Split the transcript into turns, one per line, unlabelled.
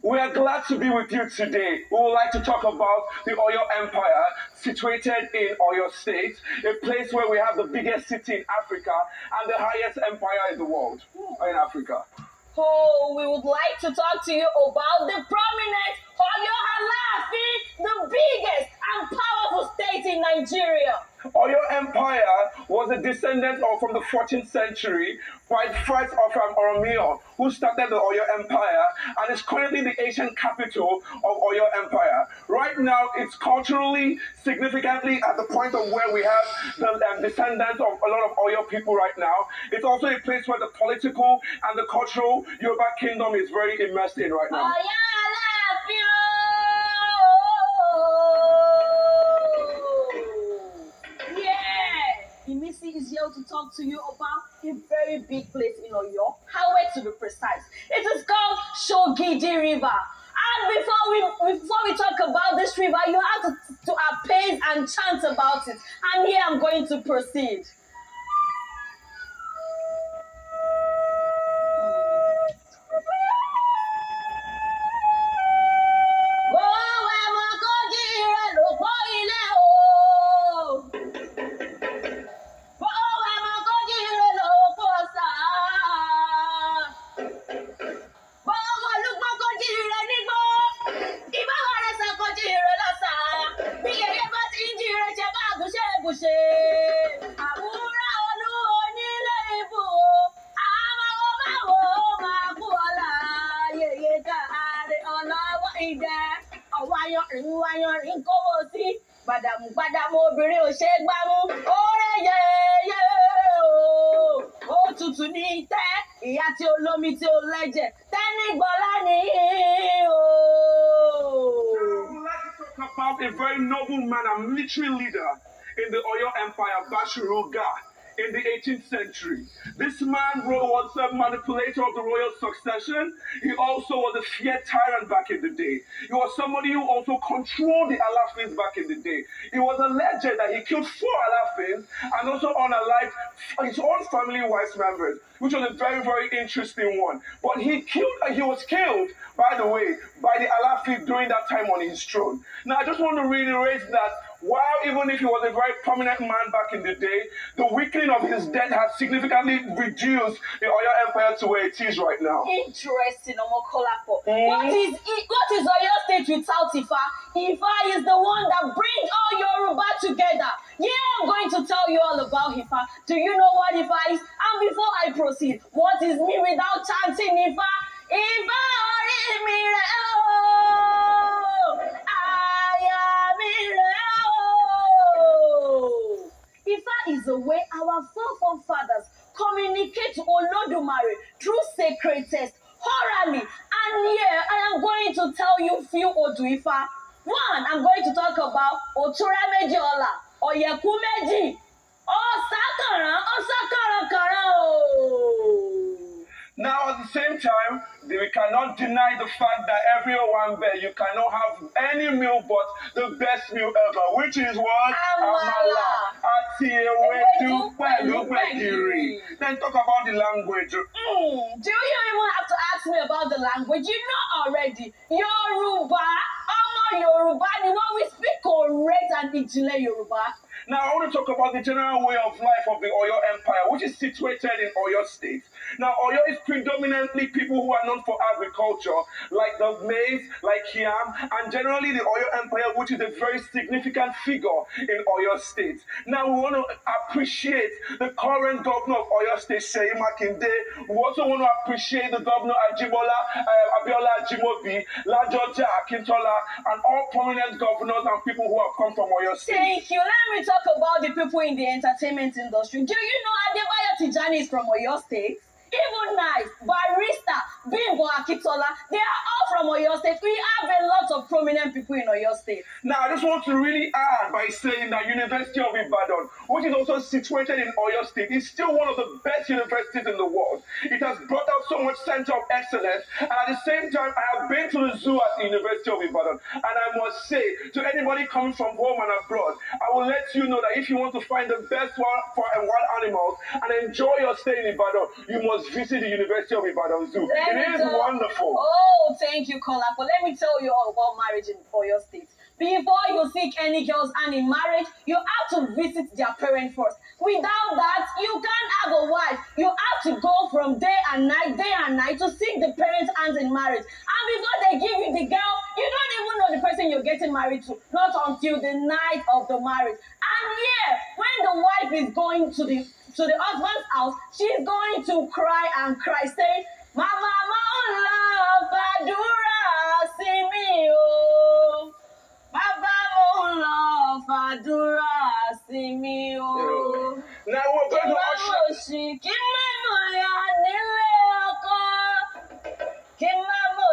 We are glad to be with you today. We would like to talk about the Oyo Empire, situated in Oyo State, a place where we have the biggest city in Africa and the highest empire in the world, in Africa.
Oh, we would like to talk to you about the prominent Oyo Alafin, the biggest and powerful state in Nigeria.
Oyo Empire was a descendant from the 14th century by the first of Oromiyan, who started the Oyo Empire and is currently the ancient capital of Oyo Empire. Right now, it's culturally significantly at the point of where we have the descendants of a lot of Oyo people right now. It's also a place where the political and the cultural Yoruba kingdom is very immersed in right now.
Imisi is here to talk to you about a very big place in Oyo, Highway to be precise. It is called Shogiji River. And before we talk about this river, you have to appraise and chant about it. And here I'm going to proceed. Gbàdàmú obìnrin ò ṣe é gbámú, ó rẹ̀ yẹ́yẹ́ o. Ó tutù ní tẹ́, ìyá tí ó lómi tí ó lẹ́jẹ̀, tẹ́ni gbọ́lá ní o.
I would like to talk about a very noble man and military leader in the Oyo Empire, Bashuga, in the 18th century. This man was a manipulator of the royal succession. He also was a fierce tyrant back in the day. He was somebody who also controlled the Alafins back in the day. It was alleged that he killed 4 Alafins and also unalived his own family wise members, which was a very, very interesting one. But he was killed, by the way, by the Alafin during that time on his throne. Now, I just want to reiterate that while even if he was a very prominent man back in the day, the weakening of his death has significantly reduced the Oyo Empire to where it is right now.
Interesting, Omokolapo. What is Oyo State without Ifa? Ifa is the one that brings all Yoruba together. Yeah, I'm going to tell you all about Ifa. Do you know what Ifa is? And before I proceed, what is me without chanting Ifa? Ifa ori mi re o, aya mi re o. Ifa is the way our forefathers communicate to Olodumare through sacred text, orally. And here I am going to tell you a few Odu Ifa. One, I'm going to talk about Otura Meji Ola, Oyeku Meji, Osakara, Osakara o.
Now, at the same time, we cannot deny the fact that every Owambe, you cannot have any meal but the best meal ever, which is what?
Amala.
Then talk about the language.
Do you even have to ask me about the language? You know already. Yoruba. Yoruba, the one we speak correct and Ijile Yoruba.
Now, I want to talk about the general way of life of the Oyo Empire, which is situated in Oyo State. Now, Oyo is predominantly people who are known for agriculture, like the maize, like yam, and generally the Oyo Empire, which is a very significant figure in Oyo State. Now, we want to appreciate the current governor of Oyo State, Seyi Makinde. We also want to appreciate the governor Abiola Ajimobi, Lajoja Akintola, and all prominent governors and people who have come from Oyo State.
Thank you. Let me talk about the people in the entertainment industry. Do you know Adebayo Tijani is from Oyo State? Even nice, Barrister, Bimbo Akitola, they are all from Oyo State. We have a lot of prominent people in Oyo State.
Now, I just want to really add by saying that University of Ibadan, which is also situated in Oyo State, is still one of the best universities in the world. It has brought out so much center of excellence, and at the same time, I have been to the zoo at the University of Ibadan, and I must say, to anybody coming from home and abroad, I will let you know that if you want to find the best wild animals and enjoy your stay in Ibadan, you must visit the University of Ibadan Zoo. It is wonderful.
Oh, thank you, Kola. But let me tell you all about marriage in Oyo State. Before you seek any girl's hand in marriage, you have to visit their parents first. Without that, you can't have a wife. You have to go from day and night to seek the parents' hands in marriage. And before they give you the girl, you don't even know the person you're getting married to. Not until the night of the marriage. And yeah, when the wife is going to the husband's house, she's going to cry and cry, saying, "My mama love, Adura, see me, oh. Baba love, Adura, see me, oh."
Now we're going to usher.
Kimamo